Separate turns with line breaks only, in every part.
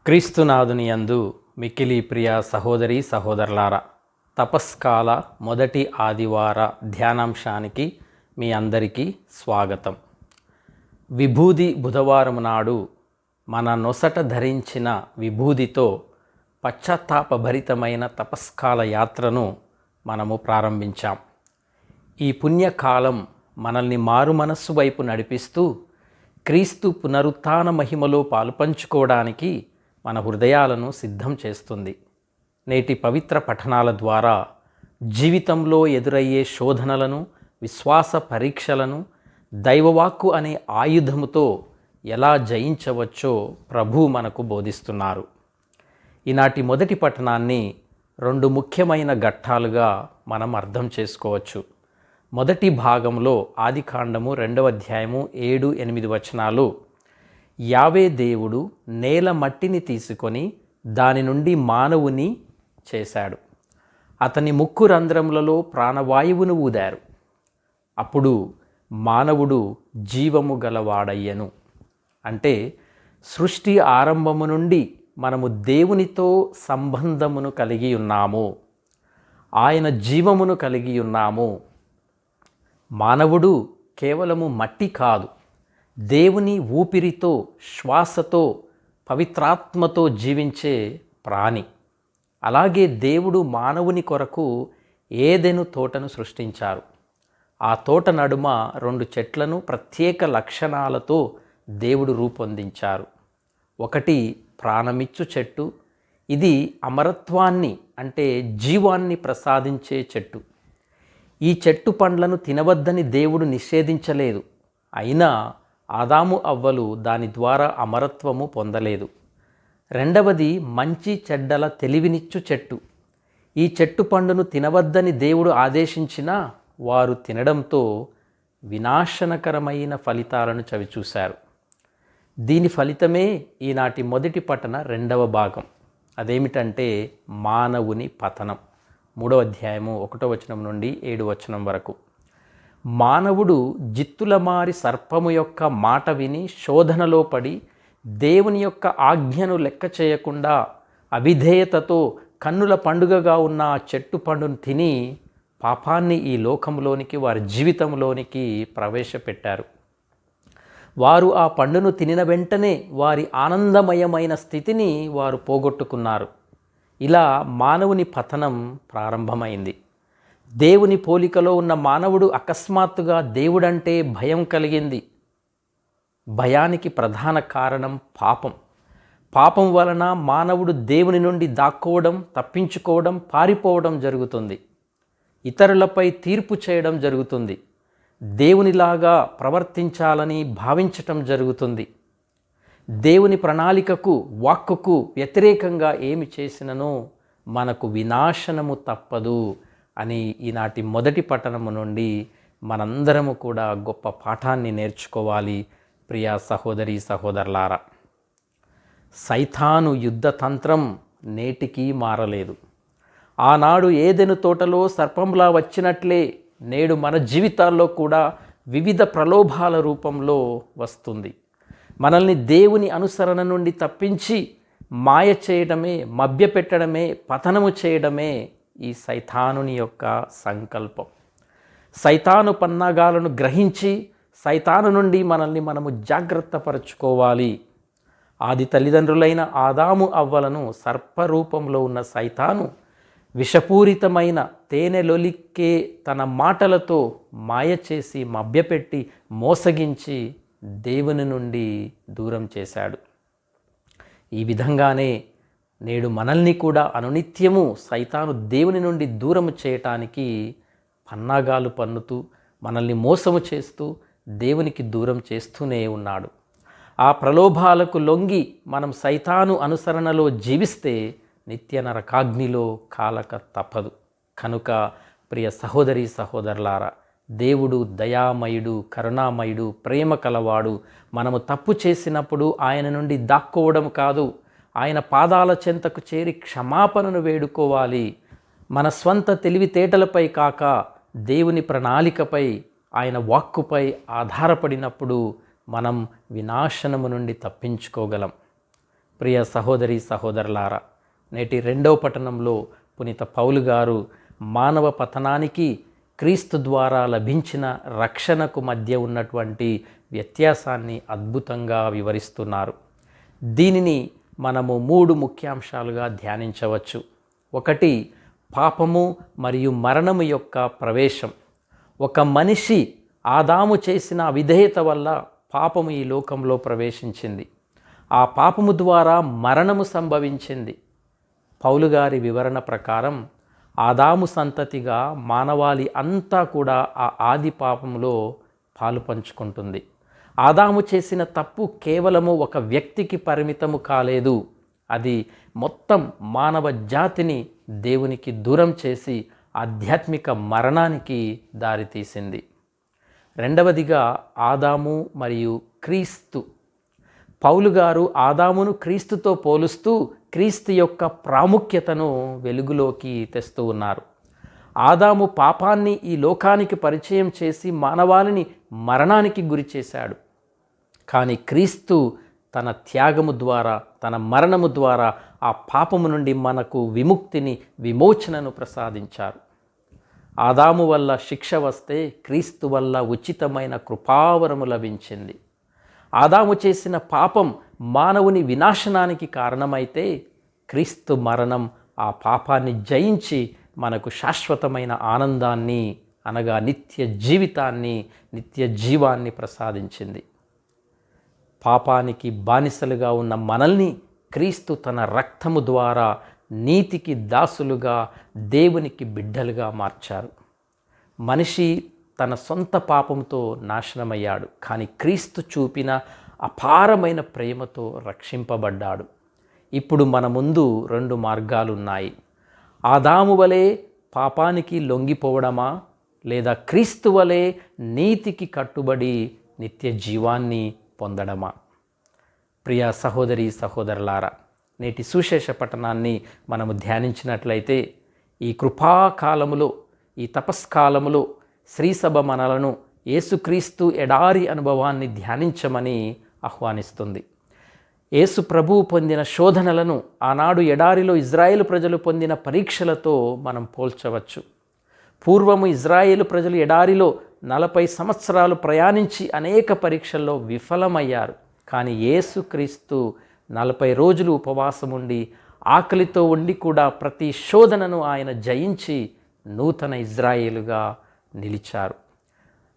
క్రీస్తునాథుని యందు మిక్కిలి ప్రియ సహోదరి సహోదరులారా, తపస్కాల మొదటి ఆదివార ధ్యానాంశానికి మీ అందరికీ స్వాగతం. విభూది బుధవారం నాడు మన నొసట ధరించిన విభూదితో పశ్చాత్తాపభరితమైన తపస్కాల యాత్రను మనము ప్రారంభించాం. ఈ పుణ్యకాలం మనల్ని మారు మనస్సు వైపు నడిపిస్తూ క్రీస్తు పునరుత్థాన మహిమలో పాలుపంచుకోవడానికి మన హృదయాలను సిద్ధం చేస్తుంది. నేటి పవిత్ర పఠనాల ద్వారా జీవితంలో ఎదురయ్యే శోధనలను, విశ్వాస పరీక్షలను దైవవాక్కు అనే ఆయుధముతో ఎలా జయించవచ్చో ప్రభు మనకు బోధిస్తున్నారు. ఈనాటి మొదటి పఠనాన్ని రెండు ముఖ్యమైన ఘట్టాలుగా మనం అర్థం చేసుకోవచ్చు. మొదటి భాగంలో ఆదికాండము 2వ అధ్యాయము 7-8 వచనాలు, యావే దేవుడు నేల మట్టిని తీసుకొని దాని నుండి మానవుని చేశాడు. అతని ముక్కు రంధ్రములలో ప్రాణవాయువును ఊదారు. అప్పుడు మానవుడు జీవము గలవాడయ్యను. అంటే సృష్టి ఆరంభము నుండి మనము దేవునితో సంబంధమును కలిగి ఉన్నాము. ఆయన జీవమును కలిగి ఉన్నాము. మానవుడు కేవలము మట్టి కాదు, దేవుని ఊపిరితో, శ్వాసతో, పవిత్రాత్మతో జీవించే ప్రాణి. అలాగే దేవుడు మానవుని కొరకు ఏదెను తోటను సృష్టించారు. ఆ తోట నడుమ 2 చెట్లను ప్రత్యేక లక్షణాలతో దేవుడు రూపొందించారు. ఒకటి ప్రాణమిచ్చు చెట్టు. ఇది అమరత్వాన్ని అంటే జీవాన్ని ప్రసాదించే చెట్టు. ఈ చెట్టు పండ్లను తినవద్దని దేవుడు నిషేధించలేదు. అయినా ఆదాము అవ్వలు దాని ద్వారా అమరత్వము పొందలేదు. రెండవది మంచి చెడ్డల తెలివినిచ్చు చెట్టు. ఈ చెట్టు పండును తినవద్దని దేవుడు ఆదేశించినా వారు తినడంతో వినాశనకరమైన ఫలితాలను చవిచూశారు. దీని ఫలితమే ఈనాటి మొదటి పఠన 2వ భాగం. అదేమిటంటే మానవుని పతనం. 3వ అధ్యాయము 1వ వచనం నుండి 7వ వచనం వరకు. మానవుడు జిత్తులమారి సర్పము యొక్క మాట విని శోధనలో పడి దేవుని యొక్క ఆజ్ఞను లెక్క చేయకుండా అవిధేయతతో కన్నుల పండుగగా ఉన్న ఆ చెట్టు పండును తిని పాపాన్ని ఈ లోకంలోనికి, వారి జీవితంలోనికి ప్రవేశపెట్టారు. వారు ఆ పండును తినిన వెంటనే వారి ఆనందమయమైన స్థితిని వారు పోగొట్టుకున్నారు. ఇలా మానవుని పతనం ప్రారంభమైంది. దేవుని పోలికలో ఉన్న మానవుడు అకస్మాత్తుగా దేవుడంటే భయం కలిగింది. భయానికి ప్రధాన కారణం పాపం. పాపం వలన మానవుడు దేవుని నుండి దాక్కోవడం, తప్పించుకోవడం, పారిపోవడం జరుగుతుంది. ఇతరులపై తీర్పు చేయడం జరుగుతుంది. దేవునిలాగా ప్రవర్తించాలని భావించటం జరుగుతుంది. దేవుని ప్రణాళికకు, వాక్కుకు వ్యతిరేకంగా ఏమి చేసిననో మనకు వినాశనము తప్పదు అని ఈనాటి మొదటి పఠనము నుండి మనందరము కూడా గొప్ప పాఠాన్ని నేర్చుకోవాలి. ప్రియ సహోదరి సహోదరులారా, సైతాను యుద్ధతంత్రం నేటికి మారలేదు. ఆనాడు ఏదెను తోటలో సర్పంలా వచ్చినట్లే నేడు మన జీవితాల్లో కూడా వివిధ ప్రలోభాల రూపంలో వస్తుంది. మనల్ని దేవుని అనుసరణ నుండి తప్పించి మాయ చేయడమే, మభ్యపెట్టడమే, పతనము చేయడమే ఈ సైతానుని యొక్క సంకల్పం. సైతాను పన్నాగాలను గ్రహించి సైతాను నుండి మనల్ని మనము జాగ్రత్త పరుచుకోవాలి. ఆది తల్లిదండ్రులైన ఆదాము అవ్వలను సర్పరూపంలో ఉన్న సైతాను విషపూరితమైన తేనెలొలిక్కే తన మాటలతో మాయ చేసి, మభ్యపెట్టి, మోసగించి దేవుని నుండి దూరం చేశాడు. ఈ విధంగానే నేడు మనల్ని కూడా అనునిత్యము సైతాను దేవుని నుండి దూరము చేయటానికి పన్నాగాలు పన్నుతూ, మనల్ని మోసము చేస్తూ, దేవునికి దూరం చేస్తూనే ఉన్నాడు. ఆ ప్రలోభాలకు లొంగి మనం సైతాను అనుసరణలో జీవిస్తే నిత్య నరకాగ్నిలో కాలక తప్పదు. కనుక ప్రియ సహోదరి సహోదరులారా, దేవుడు దయామయుడు, కరుణామయుడు, ప్రేమ కలవాడు. మనము తప్పు చేసినప్పుడు ఆయన నుండి దాక్కోవడం కాదు, ఆయన పాదాల చెంతకు చేరి క్షమాపణను వేడుకోవాలి. మన స్వంత తెలివితేటలపై కాక దేవుని ప్రణాళికపై, ఆయన వాక్కుపై ఆధారపడినప్పుడు మనం వినాశనము నుండి తప్పించుకోగలం. ప్రియ సహోదరి సహోదరులారా, నేటి రెండవ పట్టణంలో పునీత పౌలు గారు మానవ పతనానికి క్రీస్తు ద్వారా లభించిన రక్షణకు మధ్య ఉన్నటువంటి వ్యత్యాసాన్ని అద్భుతంగా వివరిస్తున్నారు. దీనిని మనము 3 ముఖ్యాంశాలుగా ధ్యానించవచ్చు. ఒకటి, పాపము మరియు మరణము యొక్క ప్రవేశం. ఒక మనిషి ఆదాము చేసిన అవిధేయత వల్ల పాపము ఈ లోకంలో ప్రవేశించింది. ఆ పాపము ద్వారా మరణము సంభవించింది. పౌలు గారి వివరణ ప్రకారం ఆదాము సంతతిగా మానవాళి అంతా కూడా ఆ ఆది పాపములో పాలు పంచుకుంటుంది. ఆదాము చేసిన తప్పు కేవలము ఒక వ్యక్తికి పరిమితము కాలేదు. అది మొత్తం మానవ జాతిని దేవునికి దూరం చేసి ఆధ్యాత్మిక మరణానికి దారితీసింది. రెండవదిగా, ఆదాము మరియు క్రీస్తు. పౌలు గారు ఆదామును క్రీస్తుతో పోలుస్తూ క్రీస్తు యొక్క ప్రాముఖ్యతను వెలుగులోకి తెస్తూ ఉన్నారు. ఆదాము పాపాన్ని ఈ లోకానికి పరిచయం చేసి మానవాళిని మరణానికి గురి చేశాడు. కానీ క్రీస్తు తన త్యాగము ద్వారా, తన మరణము ద్వారా ఆ పాపము నుండి మనకు విముక్తిని, విమోచనను ప్రసాదించారు. ఆదాము వల్ల శిక్ష వస్తే క్రీస్తు వల్ల ఉచితమైన కృపావరము లభించింది. ఆదాము చేసిన పాపం మానవుని వినాశనానికి కారణమైతే క్రీస్తు మరణం ఆ పాపాన్ని జయించి మనకు శాశ్వతమైన ఆనందాన్ని, అనగా నిత్య జీవితాన్ని, నిత్య జీవాన్ని ప్రసాదించింది. పాపానికి బానిసలుగా ఉన్న మనల్ని క్రీస్తు తన రక్తము ద్వారా నీతికి దాసులుగా, దేవునికి బిడ్డలుగా మార్చారు. మనిషి తన సొంత పాపంతో నాశనమయ్యాడు. కానీ క్రీస్తు చూపిన అపారమైన ప్రేమతో రక్షింపబడ్డాడు. ఇప్పుడు మన ముందు 2 మార్గాలు ఉన్నాయి. ఆదాము వలె పాపానికి లొంగిపోవడమా, లేదా క్రీస్తు వలె నీతికి కట్టుబడి నిత్య జీవాన్ని పొందడమా? ప్రియ సహోదరి సహోదరులారా, నేటి సుశేష పట్టణాన్ని మనము ధ్యానించినట్లయితే ఈ కృపాకాలములో, ఈ తపస్కాలములో శ్రీసభ మనలను యేసుక్రీస్తు ఎడారి అనుభవాన్ని ధ్యానించమని ఆహ్వానిస్తుంది. యేసు ప్రభువు పొందిన శోధనలను ఆనాడు ఎడారిలో ఇజ్రాయేలు ప్రజలు పొందిన పరీక్షలతో మనం పోల్చవచ్చు. పూర్వము ఇజ్రాయేలు ప్రజలు ఎడారిలో 40 సంవత్సరాలు ప్రయాణించి అనేక పరీక్షల్లో విఫలమయ్యారు. కానీ యేసుక్రీస్తు 40 రోజులు ఉపవాసం ఉండి, ఆకలితో ఉండి కూడా ప్రతి శోధనను ఆయన జయించి నూతన ఇజ్రాయేలుగా నిలిచారు.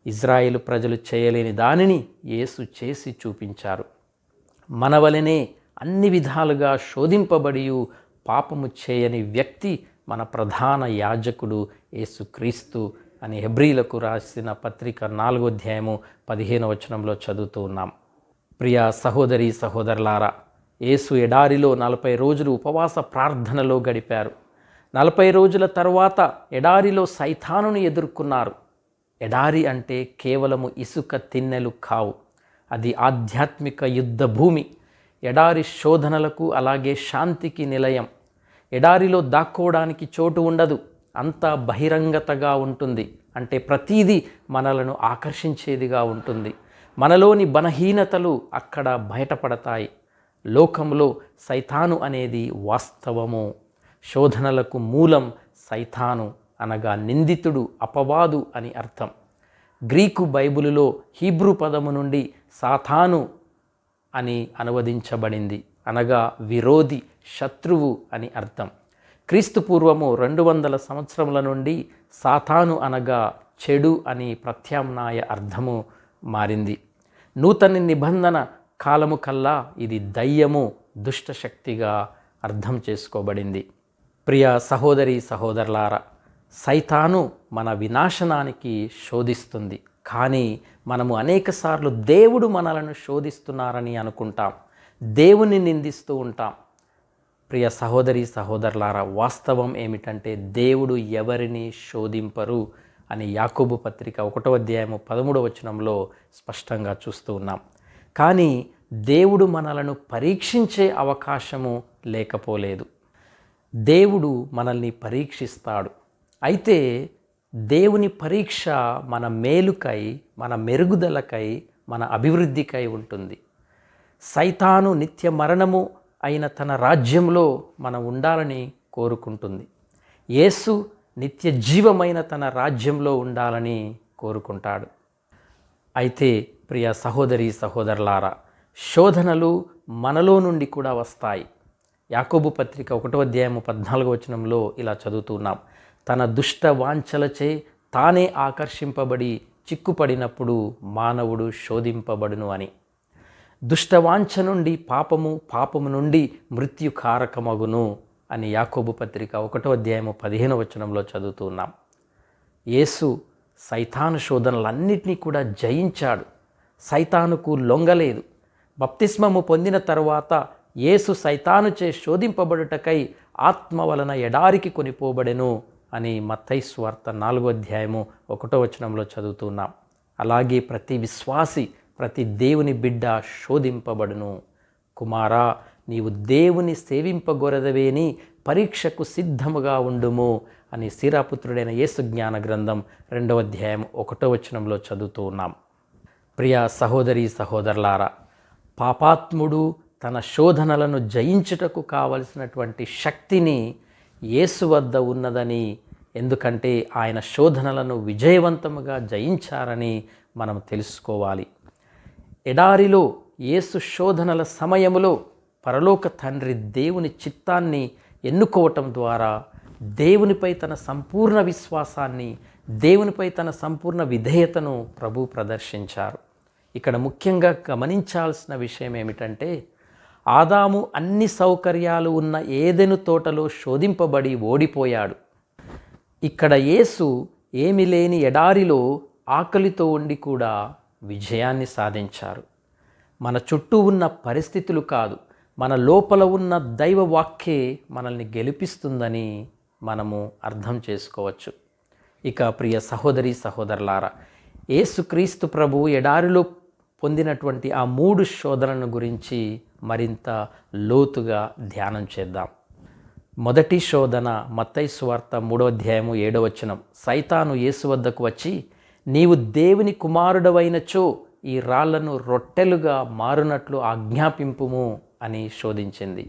ఇజ్రాయేలు ప్రజలు చేయలేని దానిని యేసు చేసి చూపించారు. మన వలెనే అన్ని విధాలుగా శోధింపబడి పాపము చేయని వ్యక్తి మన ప్రధాన యాజకుడు యేసుక్రీస్తు అని హెబ్రీలకు రాసిన పత్రిక 4వ అధ్యాయము 15వ వచనంలో చదువుతూ ఉన్నాం. ప్రియ సహోదరి సహోదరులారా, యేసు ఎడారిలో 40 రోజులు ఉపవాస ప్రార్థనలో గడిపారు. 40 రోజుల తర్వాత ఎడారిలో సైతానుని ఎదుర్కొన్నారు. ఎడారి అంటే కేవలము ఇసుక తిన్నెలు కావు, అది ఆధ్యాత్మిక యుద్ధ భూమి. ఎడారి శోధనలకు అలాగే శాంతికి నిలయం. ఎడారిలో దాక్కోవడానికి చోటు ఉండదు, అంతా బహిరంగతగా ఉంటుంది. అంటే ప్రతీదీ మనలను ఆకర్షించేదిగా ఉంటుంది. మనలోని బలహీనతలు అక్కడ బయటపడతాయి. లోకంలో సైతాను అనేది వాస్తవము. శోధనలకు మూలం సైతాను, అనగా నిందితుడు, అపవాదు అని అర్థం. గ్రీకు బైబిలులో హీబ్రూ పదము నుండి సాతాను అని అనువదించబడింది, అనగా విరోధి, శత్రువు అని అర్థం. క్రీస్తు పూర్వము 200 సంవత్సరముల నుండి సాతాను అనగా చెడు అని ప్రత్యామ్నాయ అర్థము మారింది. నూతన నిబంధన కాలము కల్లా ఇది దయ్యము, దుష్టశక్తిగా అర్థం చేసుకోబడింది. ప్రియ సహోదరి సహోదరులారా, సైతాను మన వినాశనానికి శోధిస్తుంది. కానీ మనము అనేకసార్లు దేవుడు మనలను శోధిస్తున్నారని అనుకుంటాం, దేవుని నిందిస్తూ ఉంటాం. ప్రియ సహోదరి సహోదరులారా, వాస్తవం ఏమిటంటే దేవుడు ఎవరిని శోధింపరు అని యాకోబు పత్రిక 1వ అధ్యాయము 13వ వచనంలో స్పష్టంగా చూస్తూ ఉన్నాం. కానీ దేవుడు మనలను పరీక్షించే అవకాశము లేకపోలేదు. దేవుడు మనల్ని పరీక్షిస్తాడు. అయితే దేవుని పరీక్ష మన మేలుకై, మన మెరుగుదలకై, మన అభివృద్ధికై ఉంటుంది. సైతాను నిత్య మరణము అయిన తన రాజ్యంలో మనం ఉండాలని కోరుకుంటుంది. యేసు నిత్య జీవమైన తన రాజ్యంలో ఉండాలని కోరుకుంటాడు. అయితే ప్రియ సహోదరి సహోదరులారా, శోధనలు మనలో నుండి కూడా వస్తాయి. యాకోబు పత్రిక 1:14 ఇలా చదువుతున్నాం, తన దుష్ట వాంఛలచే తానే ఆకర్షింపబడి చిక్కుపడినప్పుడు మానవుడు శోధింపబడును అని. దుష్టవాంఛ నుండి పాపము నుండి మృత్యుకారకమగును అని యాకోబు పత్రిక 1:15 చదువుతున్నాం. యేసు సైతాను శోధనలన్నిటినీ కూడా జయించాడు. సైతానుకు లొంగలేదు. బప్తిస్మము పొందిన తరువాత యేసు సైతానుచే శోధింపబడుటకై ఆత్మ వలన ఎడారికి కొనిపోబడెను అని మత్తయి సువార్త 4:1 చదువుతున్నాం. అలాగే ప్రతి విశ్వాసి, ప్రతి దేవుని బిడ్డ శోధింపబడును. కుమారా, నీవు దేవుని సేవింపగొరదవేని పరీక్షకు సిద్ధముగా ఉండుము అని శిరాపుత్రుడైన యేసు జ్ఞాన గ్రంథం 2:1 చదువుతూ ఉన్నాం. ప్రియ సహోదరి సహోదరులారా, పాపాత్ముడు తన శోధనలను జయించుటకు కావలసినటువంటి శక్తిని యేసు వద్ద ఉన్నదని, ఎందుకంటే ఆయన శోధనలను విజయవంతముగా జయించారని మనం తెలుసుకోవాలి. ఎడారిలో యేసు శోధనల సమయములో పరలోక తండ్రి దేవుని చిత్తాన్ని ఎన్నుకోవటం ద్వారా దేవునిపై తన సంపూర్ణ విశ్వాసాన్ని, దేవునిపై తన సంపూర్ణ విధేయతను ప్రభు ప్రదర్శించారు. ఇక్కడ ముఖ్యంగా గమనించాల్సిన విషయం ఏమిటంటే, ఆదాము అన్ని సౌకర్యాలు ఉన్న ఏదెను తోటలో శోధింపబడి ఓడిపోయాడు. ఇక్కడ యేసు ఏమీ లేని ఎడారిలో ఆకలితో ఉండి కూడా విజయాన్ని సాధించారు. మన చుట్టూ ఉన్న పరిస్థితులు కాదు, మన లోపల ఉన్న దైవ వాక్యే మనల్ని గెలిపిస్తుందని మనము అర్థం చేసుకోవచ్చు. ఇక ప్రియ సహోదరి సహోదరులారా, యేసుక్రీస్తు ప్రభు ఎడారిలో పొందినటువంటి ఆ 3 శోధనలను గురించి మరింత లోతుగా ధ్యానం చేద్దాం. మొదటి శోధన మత్తయి సువార్త 3:7 సైతాను యేసు వద్దకు వచ్చి, నీవు దేవుని కుమారుడవైనచో ఈ రాళ్లను రొట్టెలుగా మారునట్లు ఆజ్ఞాపింపుము అని శోధించింది.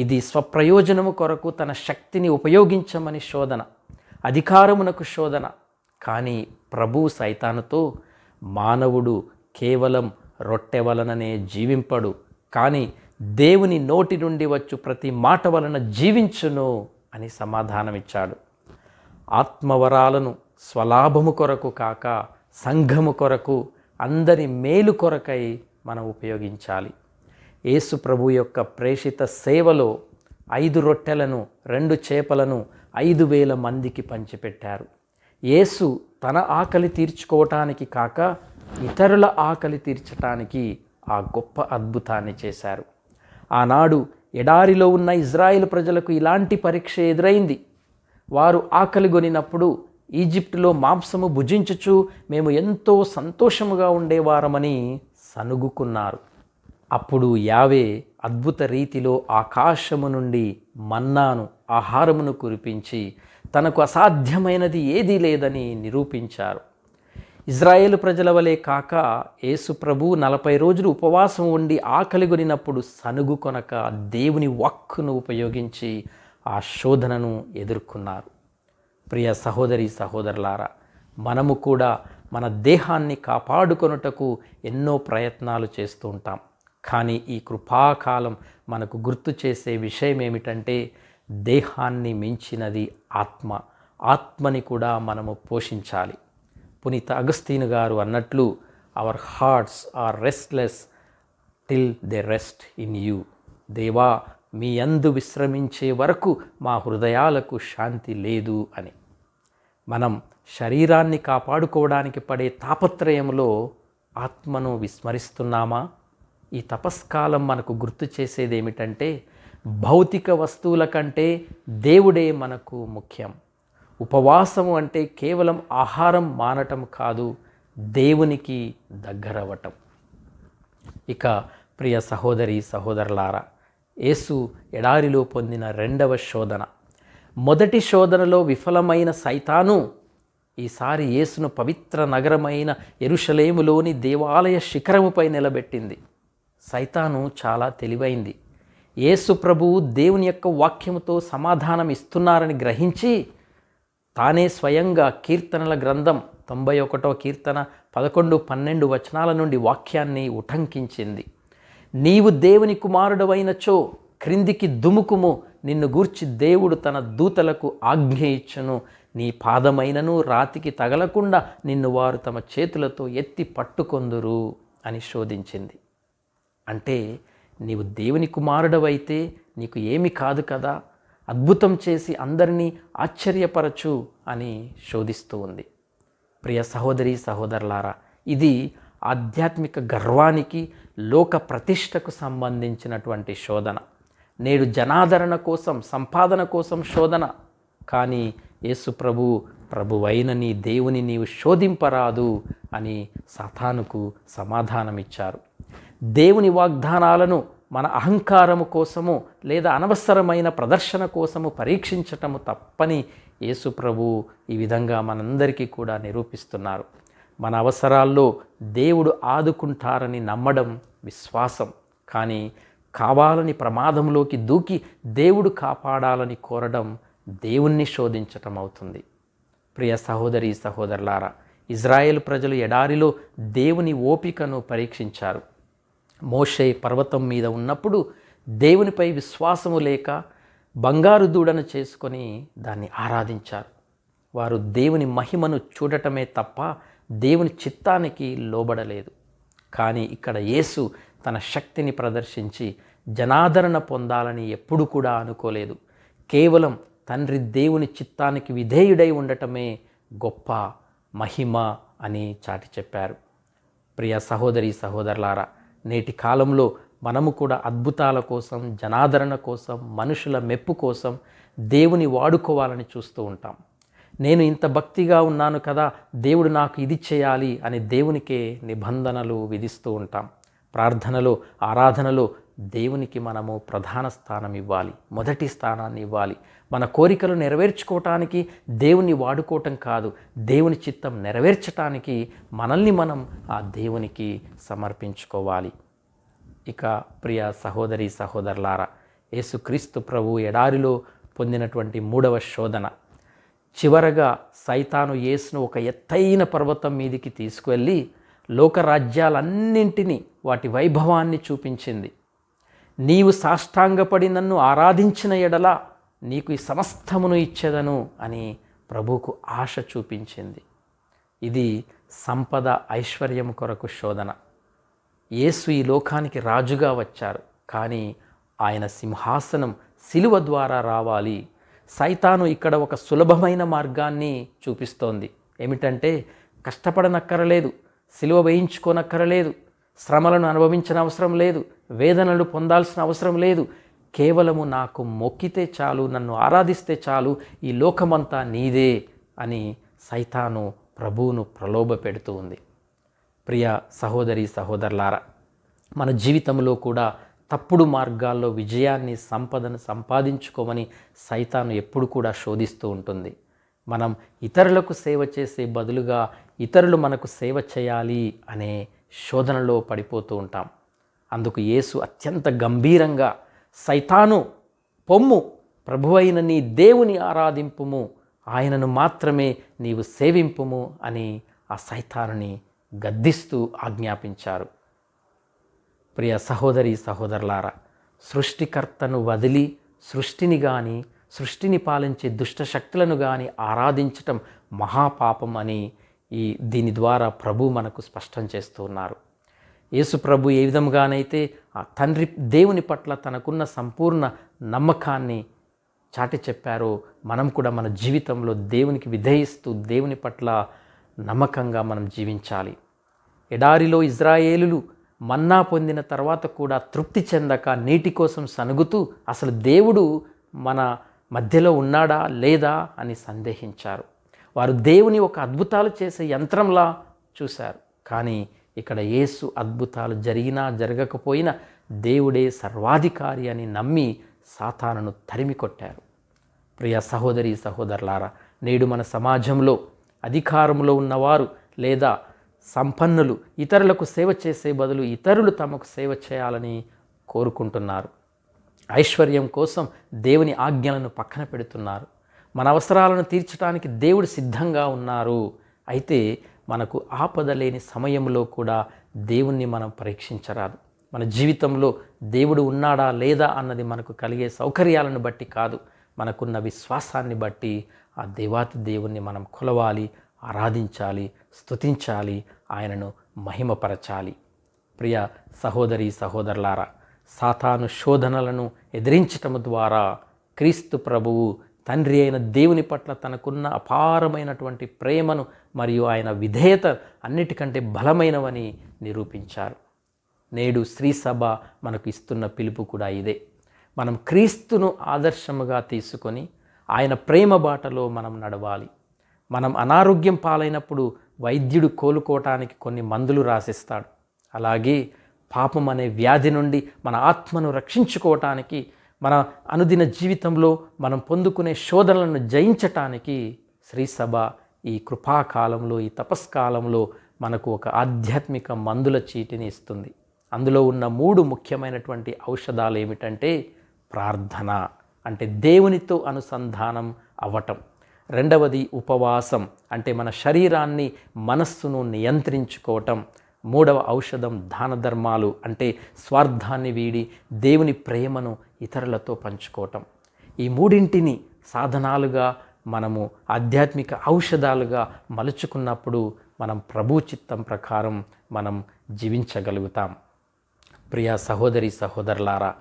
ఇది స్వప్రయోజనము కొరకు తన శక్తిని ఉపయోగించమని శోధన, అధికారమునకు శోధన. కానీ ప్రభు సైతానుతో, మానవుడు కేవలం రొట్టె వలననే జీవింపడు, కానీ దేవుని నోటి నుండి వచ్చు ప్రతి మాట వలన జీవించును అని సమాధానమిచ్చాడు. ఆత్మవరాలను స్వలాభము కొరకు కాక సంఘము కొరకు, అందరి మేలు కొరకై మనం ఉపయోగించాలి. యేసు ప్రభు యొక్క ప్రేషిత సేవలో 5 రొట్టెలను 2 చేపలను 5,000 మందికి పంచిపెట్టారు. యేసు తన ఆకలి తీర్చుకోవటానికి కాక ఇతరుల ఆకలి తీర్చటానికి ఆ గొప్ప అద్భుతాన్ని చేశారు. ఆనాడు ఎడారిలో ఉన్న ఇజ్రాయేలు ప్రజలకు ఇలాంటి పరీక్ష ఎదురైంది. వారు ఆకలి గొనినప్పుడు ఈజిప్టులో మాంసము భుజించుచు మేము ఎంతో సంతోషముగా ఉండేవారమని సనుగుకున్నారు. అప్పుడు యావే అద్భుత రీతిలో ఆకాశము నుండి మన్నాను, ఆహారమును కురిపించి తనకు అసాధ్యమైనది ఏదీ లేదని నిరూపించారు. ఇజ్రాయేలు ప్రజల వలె కాక యేసు ప్రభు 40 రోజులు ఉపవాసం ఉండి ఆకలిగొనినప్పుడు సనుగు కొనక దేవుని వాక్కును ఉపయోగించి ఆ శోధనను ఎదుర్కొన్నారు. ప్రియ సహోదరి సహోదరులారా, మనము కూడా మన దేహాన్ని కాపాడుకొనుటకు ఎన్నో ప్రయత్నాలు చేస్తూ ఉంటాం. కానీ ఈ కృపాకాలం మనకు గుర్తు చేసే విషయం ఏమిటంటే, దేహాన్ని మించినది ఆత్మ. ఆత్మని కూడా మనము పోషించాలి. పునీత అగస్తీను గారు అన్నట్లు, our hearts are restless till they rest in you. దేవా, మీ యందు విశ్రమించే వరకు మా హృదయాలకు శాంతి లేదు అని. మనం శరీరాన్ని కాపాడుకోవడానికి పడే తాపత్రయంలో ఆత్మను విస్మరిస్తున్నామా? ఈ తపస్కాలం మనకు గుర్తు చేసేది ఏమిటంటే, భౌతిక వస్తువుల కంటే దేవుడే మనకు ముఖ్యం. ఉపవాసము అంటే కేవలం ఆహారం మానటం కాదు, దేవునికి దగ్గరవ్వటం. ఇక ప్రియ సహోదరి సహోదరులారా, యేసు ఎడారిలో పొందిన 2వ శోధన. మొదటి శోధనలో విఫలమైన సైతాను ఈసారి యేసును పవిత్ర నగరమైన యెరూషలేములోని దేవాలయ శిఖరముపై నిలబెట్టింది. సైతాను చాలా తెలివైంది. యేసు ప్రభువు దేవుని యొక్క వాక్యముతో సమాధానం ఇస్తున్నారని గ్రహించి తానే స్వయంగా కీర్తనల గ్రంథం 91వ కీర్తన 11, 12 వచనాల నుండి వాక్యాన్ని ఉటంకించింది. నీవు దేవుని కుమారుడవైనచో క్రిందికి దుముకుము, నిన్ను గూర్చి దేవుడు తన దూతలకు ఆజ్ఞ ఇచ్చును, నీ పాదమైనను రాతికి తగలకుండా నిన్ను వారు తమ చేతులతో ఎత్తి పట్టుకొందురు అని శోధించింది. అంటే నీవు దేవుని కుమారుడవైతే నీకు ఏమి కాదు కదా, అద్భుతం చేసి అందరినీ ఆశ్చర్యపరచు అని శోధిస్తూ ఉంది. ప్రియ సహోదరి సహోదరులారా, ఇది ఆధ్యాత్మిక గర్వానికి, లోక ప్రతిష్టకు సంబంధించినటువంటి శోధన. నేడు జనాదరణ కోసం, సంపాదన కోసం శోధన. కానీ యేసు ప్రభువైన నీ దేవుని నీవు శోధింపరాదు అని సాతానుకు సమాధానమిచ్చారు. దేవుని వాగ్దానాలను మన అహంకారము కోసము లేదా అనవసరమైన ప్రదర్శన కోసము పరీక్షించటము తప్పని యేసు ప్రభువు ఈ విధంగా మనందరికీ కూడా నిరూపిస్తున్నారు. మన అవసరాల్లో దేవుడు ఆదుకుంటారని నమ్మడం విశ్వాసం, కానీ కావాలని ప్రమాదంలోకి దూకి దేవుడు కాపాడాలని కోరడం దేవుణ్ణి శోధించటం అవుతుంది. ప్రియ సహోదరి సహోదరులారా, ఇజ్రాయేల్ ప్రజలు ఎడారిలో దేవుని ఓపికను పరీక్షించారు. మోషే పర్వతం మీద ఉన్నప్పుడు దేవునిపై విశ్వాసము లేక బంగారు దూడను చేసుకొని దాన్ని ఆరాధించారు. వారు దేవుని మహిమను చూడటమే తప్ప దేవుని చిత్తానికి లోబడలేదు. కానీ ఇక్కడ యేసు తన శక్తిని ప్రదర్శించి జనాదరణ పొందాలని ఎప్పుడు కూడా అనుకోలేదు. కేవలం తండ్రి దేవుని చిత్తానికి విధేయుడై ఉండటమే గొప్ప మహిమ అని చాటి చెప్పారు. ప్రియ సహోదరి సహోదరులారా, నేటి కాలంలో మనము కూడా అద్భుతాల కోసం, జనాదరణ కోసం, మనుషుల మెప్పు కోసం దేవుని వాడుకోవాలని చూస్తూ ఉంటాం. నేను ఇంత భక్తిగా ఉన్నాను కదా, దేవుడు నాకు ఇది చేయాలి అని దేవునికే నిబంధనలు విధిస్తూ ఉంటాం. ప్రార్థనలో, ఆరాధనలో దేవునికి మనము ప్రధాన స్థానం ఇవ్వాలి, మొదటి స్థానాన్ని ఇవ్వాలి. మన కోరికలు నెరవేర్చుకోవటానికి దేవుని వాడుకోవటం కాదు, దేవుని చిత్తం నెరవేర్చటానికి మనల్ని మనం ఆ దేవునికి సమర్పించుకోవాలి. ఇక ప్రియ సహోదరి సహోదరులారా, యేసుక్రీస్తు ప్రభు ఎడారిలో పొందినటువంటి 3వ శోధన. చివరగా సైతాను యేసును ఒక ఎత్తైన పర్వతం మీదికి తీసుకువెళ్ళి లోకరాజ్యాలన్నింటినీ, వాటి వైభవాన్ని చూపించింది. నీవు సాష్టాంగపడి నన్ను ఆరాధించిన ఎడల నీకు ఈ సమస్తమును ఇచ్చేదను అని ప్రభువుకు ఆశ చూపించింది. ఇది సంపద, ఐశ్వర్యం కొరకు శోధన. యేసు ఈ లోకానికి రాజుగా వచ్చారు, కానీ ఆయన సింహాసనం సిలువ ద్వారా రావాలి. సైతాను ఇక్కడ ఒక సులభమైన మార్గాన్ని చూపిస్తోంది. ఏమిటంటే, కష్టపడనక్కరలేదు, సిలువ వేయించుకోనక్కరలేదు, శ్రమలను అనుభవించిన అవసరం లేదు, వేదనలు పొందాల్సిన అవసరం లేదు, కేవలము నాకు మొక్కితే చాలు, నన్ను ఆరాధిస్తే చాలు, ఈ లోకమంతా నీదే అని సైతాను ప్రభువును ప్రలోభ పెడుతూ ఉంది. ప్రియ సహోదరి సహోదరులారా, మన జీవితంలో కూడా తప్పుడు మార్గాల్లో విజయాన్ని, సంపదను సంపాదించుకోమని సైతాను ఎప్పుడు కూడా శోధిస్తూ ఉంటుంది. మనం ఇతరులకు సేవ చేసే బదులుగా ఇతరులు మనకు సేవ చేయాలి అనే శోధనలో పడిపోతూ ఉంటాం. అందుకు యేసు అత్యంత గంభీరంగా, సైతాను పొమ్ము, ప్రభువైన నీ దేవుని ఆరాధింపుము, ఆయనను మాత్రమే నీవు సేవింపుము అని ఆ సైతానుని గద్దిస్తూ ఆజ్ఞాపించారు. ప్రియ సహోదరి సహోదరులారా, సృష్టికర్తను వదిలి సృష్టిని కానీ, సృష్టిని పాలించే దుష్టశక్తులను కానీ ఆరాధించటం మహాపాపం అని దీని ద్వారా ప్రభు మనకు స్పష్టం చేస్తూ ఉన్నారు. యేసు ప్రభు ఏ విధంగానైతే ఆ తండ్రి దేవుని పట్ల తనకున్న సంపూర్ణ నమ్మకాన్ని చాటి చెప్పారో, మనం కూడా మన జీవితంలో దేవునికి విధేయిస్తూ దేవుని పట్ల నమ్మకంగా మనం జీవించాలి. ఎడారిలో ఇజ్రాయేలులు మన్నా పొందిన తర్వాత కూడా తృప్తి చెందక నీటి కోసం సనుగుతూ అసలు దేవుడు మన మధ్యలో ఉన్నాడా లేదా అని సందేహించారు. వారు దేవుని ఒక అద్భుతాలు చేసే యంత్రంలా చూశారు. కానీ ఇక్కడ యేసు అద్భుతాలు జరిగినా జరగకపోయినా దేవుడే సర్వాధికారి అని నమ్మి సాతానును తరిమి కొట్టారు. ప్రియ సహోదరి సహోదరులారా, నేడు మన సమాజంలో అధికారంలో ఉన్నవారు లేదా సంపన్నులు ఇతరులకు సేవ చేసే బదులు ఇతరులు తమకు సేవ చేయాలని కోరుకుంటున్నారు. ఐశ్వర్యం కోసం దేవుని ఆజ్ఞలను పక్కన పెడుతున్నారు. మన అవసరాలను తీర్చడానికి దేవుడు సిద్ధంగా ఉన్నారు. అయితే మనకు ఆపద లేని సమయంలో కూడా దేవుణ్ణి మనం పరీక్షించరాదు. మన జీవితంలో దేవుడు ఉన్నాడా లేదా అన్నది మనకు కలిగే సౌకర్యాలను బట్టి కాదు, మనకున్న విశ్వాసాన్ని బట్టి ఆ దేవాతి దేవుణ్ణి మనం కొలవాలి, ఆరాధించాలి, స్తుతించాలి, ఆయనను మహిమపరచాలి. ప్రియ సహోదరి సహోదరులారా, సాతాను శోధనలను ఎదిరించటం ద్వారా క్రీస్తు ప్రభువు తండ్రి అయిన దేవుని పట్ల తనకున్న అపారమైనటువంటి ప్రేమను మరియు ఆయన విధేయత అన్నిటికంటే బలమైనవని నిరూపించారు. నేడు శ్రీ సభ మనకు ఇస్తున్న పిలుపు కూడా ఇదే. మనం క్రీస్తును ఆదర్శముగా తీసుకొని ఆయన ప్రేమ బాటలో మనం నడవాలి. మనం అనారోగ్యం పాలైనప్పుడు వైద్యుడు కోలుకోవటానికి కొన్ని మందులు రాసిస్తాడు. అలాగే పాపం అనే వ్యాధి నుండి మన ఆత్మను రక్షించుకోవటానికి, మన అనుదిన జీవితంలో మనం పొందుకునే శోధనలను జయించటానికి శ్రీసభ ఈ కృపాకాలంలో, ఈ తపస్కాలంలో మనకు ఒక ఆధ్యాత్మిక మందుల చీటిని ఇస్తుంది. అందులో ఉన్న 3 ముఖ్యమైనటువంటి ఔషధాలు ఏమిటంటే ప్రార్థన, అంటే దేవునితో అనుసంధానం అవ్వటం. రెండవది ఉపవాసం, అంటే మన శరీరాన్ని మనస్సును నియంత్రించుకోవటం. మూడవ ఔషధం దాన ధర్మాలు, అంటే స్వార్థాన్ని వీడి దేవుని ప్రేమను ఇతరులతో పంచుకోవటం. ఈ మూడింటిని సాధనాలుగా మనము ఆధ్యాత్మిక ఔషధాలుగా మలుచుకున్నప్పుడు మనం ప్రభు చిత్తం ప్రకారం మనం జీవించగలుగుతాం. ప్రియ సహోదరి సహోదరులారా,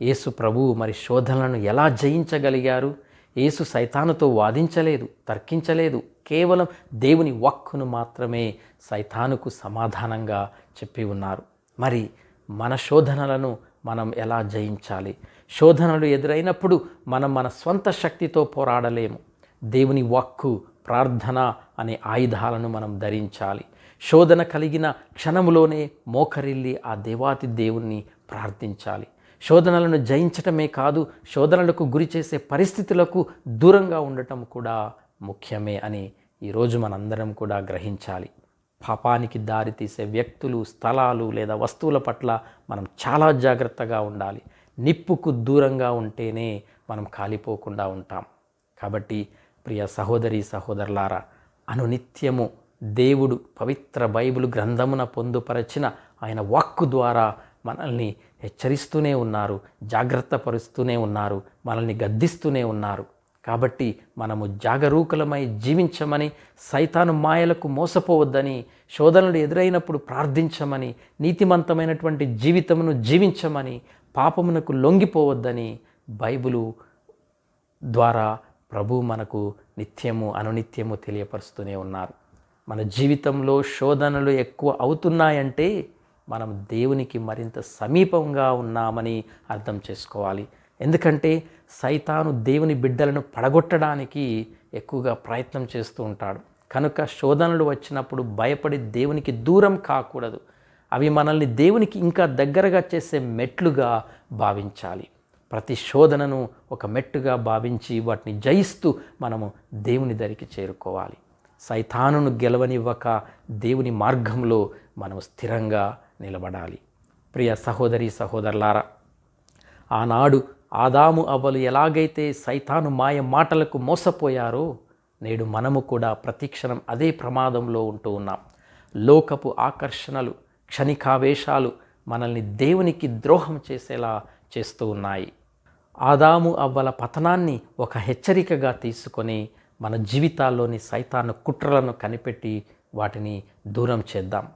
యేసు ప్రభువు మరి శోధనలను ఎలా జయించగలిగారు? యేసు సైతానుతో వాదించలేదు, తర్కించలేదు. కేవలం దేవుని వాక్కును మాత్రమే సైతానుకు సమాధానంగా చెప్పి ఉన్నారు. మరి మన శోధనలను మనం ఎలా జయించాలి? శోధనలు ఎదురైనప్పుడు మనం మన స్వంత శక్తితో పోరాడలేము. దేవుని వాక్కు, ప్రార్థన అనే ఆయుధాలను మనం ధరించాలి. శోధన కలిగిన క్షణములోనే మోకరిల్లి ఆ దేవాతి దేవుణ్ణి ప్రార్థించాలి. శోధనలను జయించటమే కాదు, శోధనలకు గురి చేసే పరిస్థితులకు దూరంగా ఉండటం కూడా ముఖ్యమే అని ఈరోజు మనందరం కూడా గ్రహించాలి. పాపానికి దారితీసే వ్యక్తులు, స్థలాలు లేదా వస్తువుల పట్ల మనం చాలా జాగ్రత్తగా ఉండాలి. నిప్పుకు దూరంగా ఉంటేనే మనం కాలిపోకుండా ఉంటాం. కాబట్టి ప్రియ సహోదరి సహోదరులారా, అనునిత్యము దేవుడు పవిత్ర బైబిల్ గ్రంథమున పొందుపరచిన ఆయన వాక్కు ద్వారా మనల్ని హెచ్చరిస్తూనే ఉన్నారు, జాగ్రత్త పరుస్తూనే ఉన్నారు, మనల్ని గద్దిస్తూనే ఉన్నారు. కాబట్టి మనము జాగరూకులమై జీవించమని, సైతాను మాయలకు మోసపోవద్దని, శోధనలు ఎదురైనప్పుడు ప్రార్థించమని, నీతిమంతమైనటువంటి జీవితమును జీవించమని, పాపమునకు లొంగిపోవద్దని బైబిలు ద్వారా ప్రభు మనకు నిత్యము అనునిత్యము తెలియపరుస్తూనే ఉన్నారు. మన జీవితంలో శోధనలు ఎక్కువ అవుతున్నాయంటే మనం దేవునికి మరింత సమీపంగా ఉన్నామని అర్థం చేసుకోవాలి. ఎందుకంటే సైతాను దేవుని బిడ్డలను పడగొట్టడానికి ఎక్కువగా ప్రయత్నం చేస్తూ ఉంటాడు. కనుక శోధనలు వచ్చినప్పుడు భయపడి దేవునికి దూరం కాకూడదు. అవి మనల్ని దేవునికి ఇంకా దగ్గరగా చేసే మెట్లుగా భావించాలి. ప్రతి శోధనను ఒక మెట్టుగా భావించి వాటిని జయిస్తూ మనము దేవుని దరికి చేరుకోవాలి. సైతానును గెలవనివ్వక దేవుని మార్గంలో మనం స్థిరంగా నిలబడాలి. ప్రియ సహోదరి సహోదరులారా, ఆనాడు ఆదాము అవ్వలు ఎలాగైతే సైతాను మాయ మాటలకు మోసపోయారో, నేడు మనము కూడా ప్రతిక్షణం అదే ప్రమాదంలో ఉంటూ ఉన్నాం. లోకపు ఆకర్షణలు, క్షణికావేశాలు మనల్ని దేవునికి ద్రోహం చేసేలా చేస్తూ ఉన్నాయి. ఆదాము అవ్వల పతనాన్ని ఒక హెచ్చరికగా తీసుకొని మన జీవితాల్లోని సైతాను కుట్రలను కనిపెట్టి వాటిని దూరం చేద్దాం.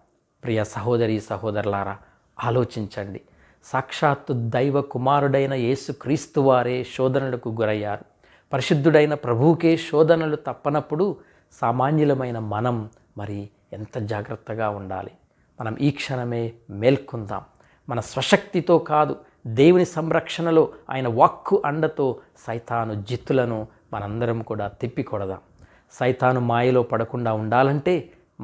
ప్రియ సహోదరి సహోదరులారా, ఆలోచించండి. సాక్షాత్తు దైవ కుమారుడైన యేసుక్రీస్తు వారే శోధనలకు గురయ్యారు. పరిశుద్ధుడైన ప్రభువుకే శోధనలు తప్పనప్పుడు సామాన్యులమైన మనం మరి ఎంత జాగ్రత్తగా ఉండాలి. మనం ఈ క్షణమే మేల్కొందాం. మన స్వశక్తితో కాదు, దేవుని సంరక్షణలో ఆయన వాక్కు అండతో సైతాను జిత్తులను మనందరం కూడా తిప్పికొడదాం. సైతాను మాయలో పడకుండా ఉండాలంటే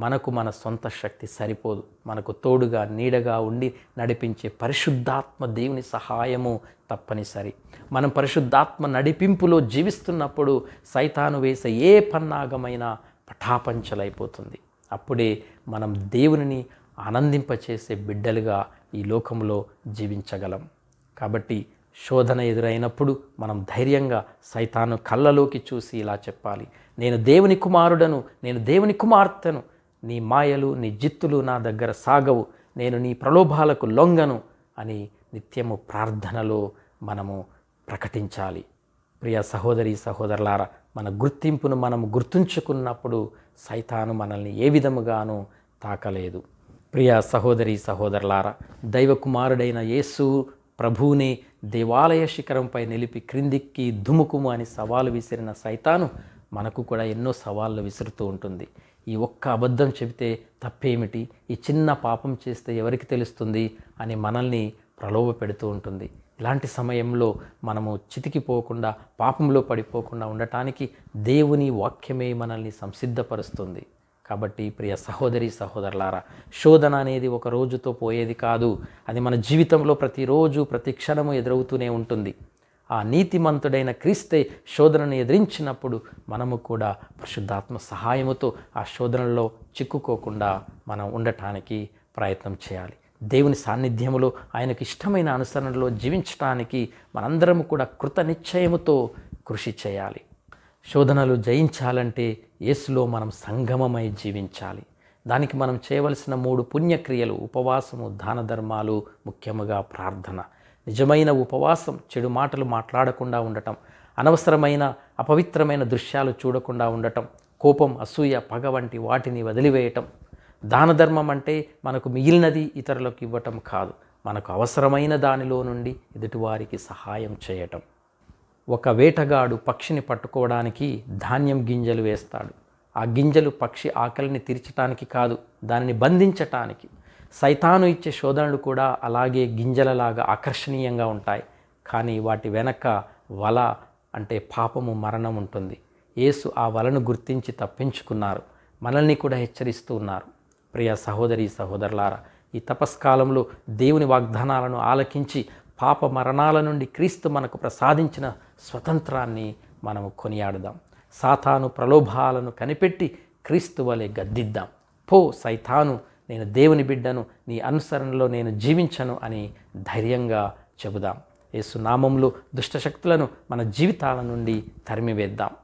మనకు మన సొంత శక్తి సరిపోదు. మనకు తోడుగా నీడగా ఉండి నడిపించే పరిశుద్ధాత్మ దేవుని సహాయము తప్పనిసరి. మనం పరిశుద్ధాత్మ నడిపింపులో జీవిస్తున్నప్పుడు సైతాను వేసే ఏ పన్నాగమైనా పటాపంచలైపోతుంది. అప్పుడే మనం దేవునిని ఆనందింపచేసే బిడ్డలుగా ఈ లోకంలో జీవించగలం. కాబట్టి శోధన ఎదురైనప్పుడు మనం ధైర్యంగా సైతాను కళ్ళలోకి చూసి ఇలా చెప్పాలి, నేను దేవుని కుమారుడను, నేను దేవుని కుమార్తెను, నీ మాయలు నీ జిత్తులు నా దగ్గర సాగవు, నేను నీ ప్రలోభాలకు లొంగను అని నిత్యము ప్రార్థనలో మనము ప్రకటించాలి. ప్రియ సహోదరి సహోదరులారా, మన గుర్తింపును మనము గుర్తుంచుకున్నప్పుడు సైతాను మనల్ని ఏ విధముగానూ తాకలేదు. ప్రియ సహోదరి సహోదరులారా, దైవ కుమారుడైన యేసు ప్రభువుని దేవాలయ శిఖరంపై నిలిపి క్రిందికి దుముకుము అని సవాలు విసిరిన సైతాను మనకు కూడా ఎన్నో సవాళ్ళు విసురుతూ ఉంటుంది. ఈ ఒక్క అబద్ధం చెబితే తప్పేమిటి, ఈ చిన్న పాపం చేస్తే ఎవరికి తెలుస్తుంది అని మనల్ని ప్రలోభ పెడుతూ ఉంటుంది. ఇలాంటి సమయంలో మనము చితికిపోకుండా, పాపంలో పడిపోకుండా ఉండటానికి దేవుని వాక్యమే మనల్ని సంసిద్ధపరుస్తుంది. కాబట్టి ప్రియ సహోదరి సహోదరులారా, శోధన అనేది ఒక రోజుతో పోయేది కాదు. అది మన జీవితంలో ప్రతిరోజు ప్రతి క్షణము ఎదురవుతూనే ఉంటుంది. ఆ నీతిమంతుడైన క్రీస్తే శోధనను ఎదిరించినప్పుడు మనము కూడా పరిశుద్ధాత్మ సహాయముతో ఆ శోధనలో చిక్కుకోకుండా మనం ఉండటానికి ప్రయత్నం చేయాలి. దేవుని సాన్నిధ్యములో ఆయనకు ఇష్టమైన అనుసరణలో జీవించటానికి మనందరం కూడా కృత నిశ్చయముతో కృషి చేయాలి. శోధనలు జయించాలంటే యేసులో మనం సంగమమై జీవించాలి. దానికి మనం చేయవలసిన 3 పుణ్యక్రియలు: ఉపవాసము, దాన ధర్మాలు, ముఖ్యముగా ప్రార్థన. నిజమైన ఉపవాసం చెడు మాటలు మాట్లాడకుండా ఉండటం, అనవసరమైన అపవిత్రమైన దృశ్యాలు చూడకుండా ఉండటం, కోపం, అసూయ, పగ వంటి వాటిని వదిలివేయటం. దాన ధర్మం అంటే మనకు మిగిలినది ఇతరులకు ఇవ్వటం కాదు, మనకు అవసరమైన దానిలో నుండి ఎదుటివారికి సహాయం చేయటం. ఒక వేటగాడు పక్షిని పట్టుకోవడానికి ధాన్యం గింజలు వేస్తాడు. ఆ గింజలు పక్షి ఆకలిని తీర్చటానికి కాదు, దానిని బంధించటానికి. సైతాను ఇచ్చే శోధనలు కూడా అలాగే గింజలలాగా ఆకర్షణీయంగా ఉంటాయి, కానీ వాటి వెనక వల అంటే పాపము, మరణం ఉంటుంది. యేసు ఆ వలను గుర్తించి తప్పించుకున్నారు, మనల్ని కూడా హెచ్చరిస్తూ ఉన్నారు. ప్రియ సహోదరి సహోదరులారా, ఈ తపస్కాలంలో దేవుని వాగ్దానాలను ఆలకించి పాప మరణాల నుండి క్రీస్తు మనకు ప్రసాదించిన స్వతంత్రాన్ని మనము కొనియాడుదాం. సాతాను ప్రలోభాలను కనిపెట్టి క్రీస్తు వలె గద్దిద్దాం. పో సైతాను, నేను దేవుని బిడ్డను, నీ అనుసరణలో నేను జీవించను అని ధైర్యంగా చెబుదాం. యేసు నామములో దుష్టశక్తులను మన జీవితాల నుండి తరిమివేద్దాం.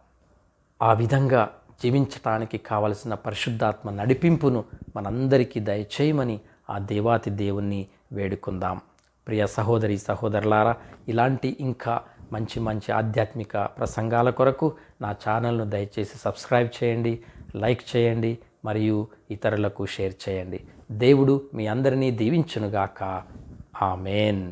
ఆ విధంగా జీవించటానికి కావలసిన పరిశుద్ధాత్మ నడిపింపును మనందరికీ దయచేయమని ఆ దేవాతి దేవుణ్ణి వేడుకుందాం. ప్రియ సహోదరి సహోదరులారా, ఇలాంటి ఇంకా మంచి మంచి ఆధ్యాత్మిక ప్రసంగాల కొరకు నా ఛానల్ను దయచేసి సబ్స్క్రైబ్ చేయండి, లైక్ చేయండి మరియు ఇతరులకు షేర్ చేయండి. దేవుడు మీ అందరినీ దీవించునుగాక. ఆమేన్.